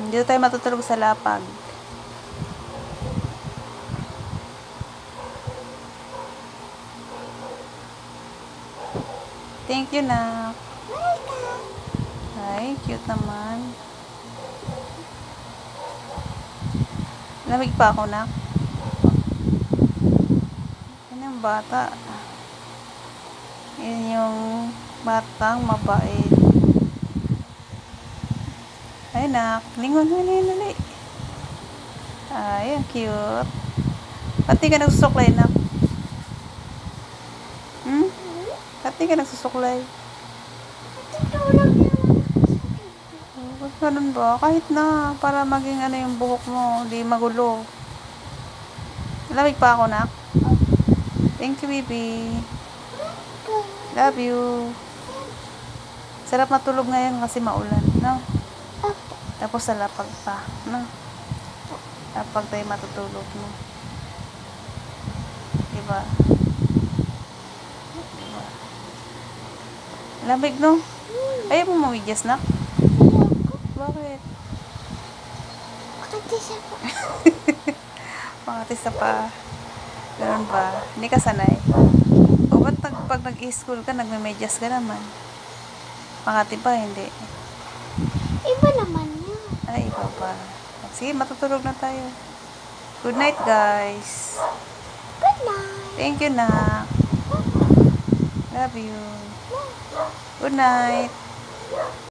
Dito tayo matutulog sa lapag. Thank you, nak. Ay, cute naman. Lamig pa ako, nak. Yan yung bata. Yan yung batang mabait. Ay, nak. Lingon, hali. Ay, ang cute. Pati ka nagsusuklay, nak. Pati ka nagsusuklay. Ganun ba? Kahit na, para maging ano yung buhok mo, hindi magulo. Lamig pa ako, nak. Thank you, baby. Love you. Sarap matulog ngayon kasi maulan, no? Tapos sa lapag pa, no? Lapag tayo matutulog, no? Diba? Lamig, no? Ayaw mo mawigyas, nak? Bakit? Pangatisa pa. Ganun ba? Hindi ka sanay. O ba't pag nag-i-school ka, nagme-medyas ka naman? Pangati pa, hindi. Iba naman yun. Ay, iba pa. Sige, matutulog na tayo. Good night, guys. Good night. Thank you, nak. Love you. Good night.